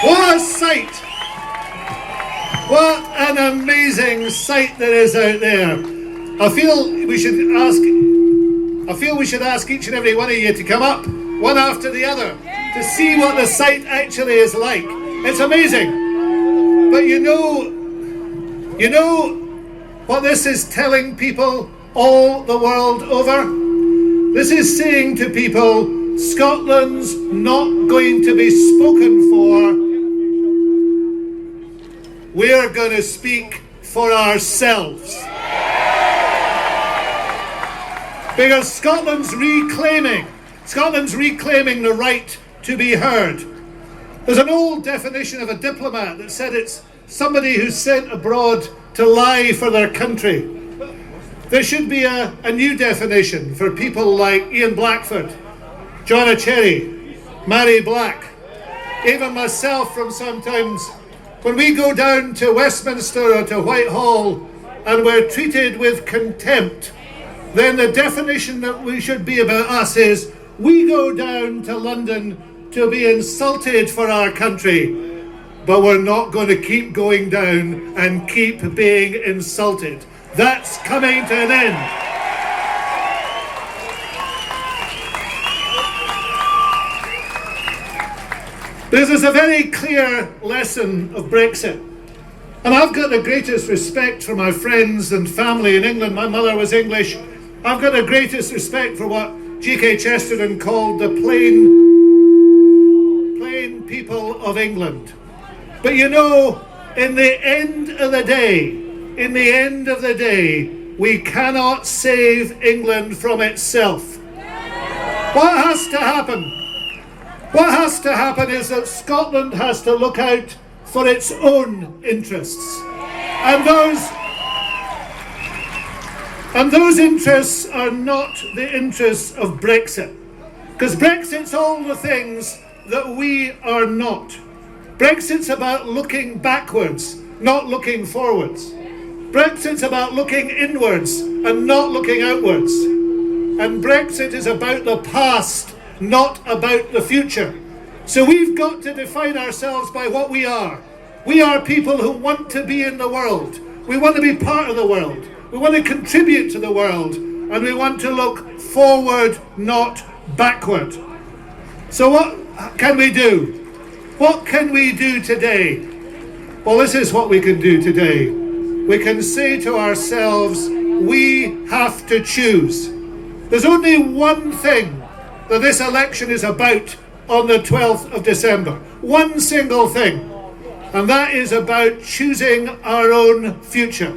What a sight! What an amazing sight there is out there. I feel we should ask each and every one of you to come up, one after the other, to see what the sight actually is like. It's amazing. But you know what this is telling people all the world over? This is saying to people, Scotland's not going to be spoken for. We're going to speak for ourselves. Because Scotland's reclaiming the right to be heard. There's an old definition of a diplomat that said it's somebody who's sent abroad to lie for their country. There should be a new definition for people like Ian Blackford, Joanna Cherry, Mary Black, even myself from sometimes. When we go down to Westminster or to Whitehall and we're treated with contempt, then the definition that we should be about us is we go down to London to be insulted for our country, but we're not going to keep going down and keep being insulted. That's coming to an end. This is a very clear lesson of Brexit. And I've got the greatest respect for my friends and family in England. My mother was English. I've got the greatest respect for what G.K. Chesterton called the plain people of England. But you know, in the end of the day, we cannot save England from itself. What has to happen? What has to happen is that Scotland has to look out for its own interests. And those interests are not the interests of Brexit. Because Brexit's all the things that we are not. Brexit's about looking backwards, not looking forwards. Brexit's about looking inwards and not looking outwards. And Brexit is about the past, not about the future. So we've got to define ourselves by what we are. We are people who want to be in the world. We want to be part of the world. We want to contribute to the world. And we want to look forward, not backward. So what can we do? What can we do today? Well, this is what we can do today. We can say to ourselves, we have to choose. There's only one thing that this election is about on the 12th of December. One single thing. And that is about choosing our own future.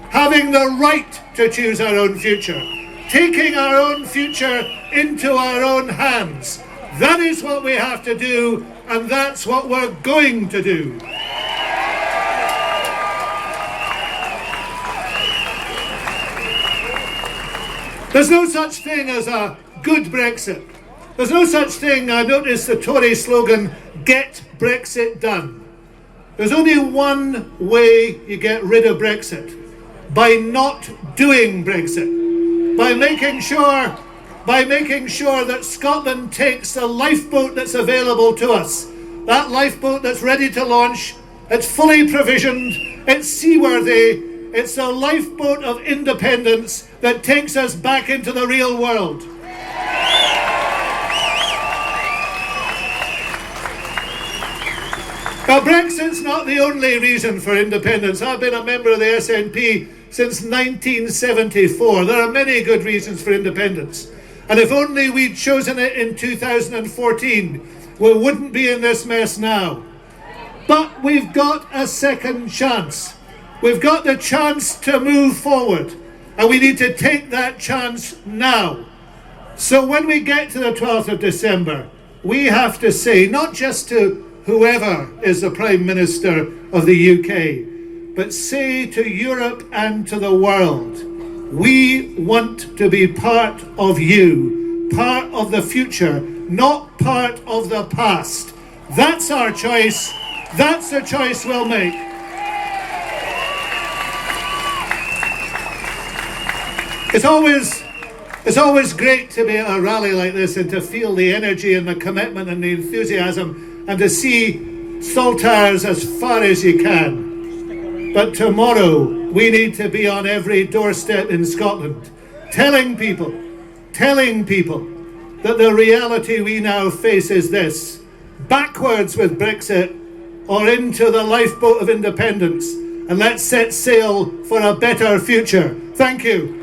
Having the right to choose our own future. Taking our own future into our own hands. That is what we have to do, and that's what we're going to do. There's no such thing as a good Brexit. There's no such thing, I noticed the Tory slogan, get Brexit done. There's only one way you get rid of Brexit. By not doing Brexit. By making sure that Scotland takes the lifeboat that's available to us. That lifeboat that's ready to launch, it's fully provisioned, it's seaworthy, it's the lifeboat of independence that takes us back into the real world. Now, Brexit's not the only reason for independence. I've been a member of the SNP since 1974. There are many good reasons for independence. And if only we'd chosen it in 2014, we wouldn't be in this mess now. But we've got a second chance. We've got the chance to move forward. And we need to take that chance now. So when we get to the 12th of December, we have to say, not just to whoever is the Prime Minister of the UK, but say to Europe and to the world, we want to be part of you, part of the future, not part of the past. That's our choice. That's the choice we'll make. It's It's always great to be at a rally like this and to feel the energy and the commitment and the enthusiasm and to see saltires as far as you can. But tomorrow we need to be on every doorstep in Scotland, telling people that the reality we now face is this: backwards with Brexit or into the lifeboat of independence, and let's set sail for a better future. Thank you.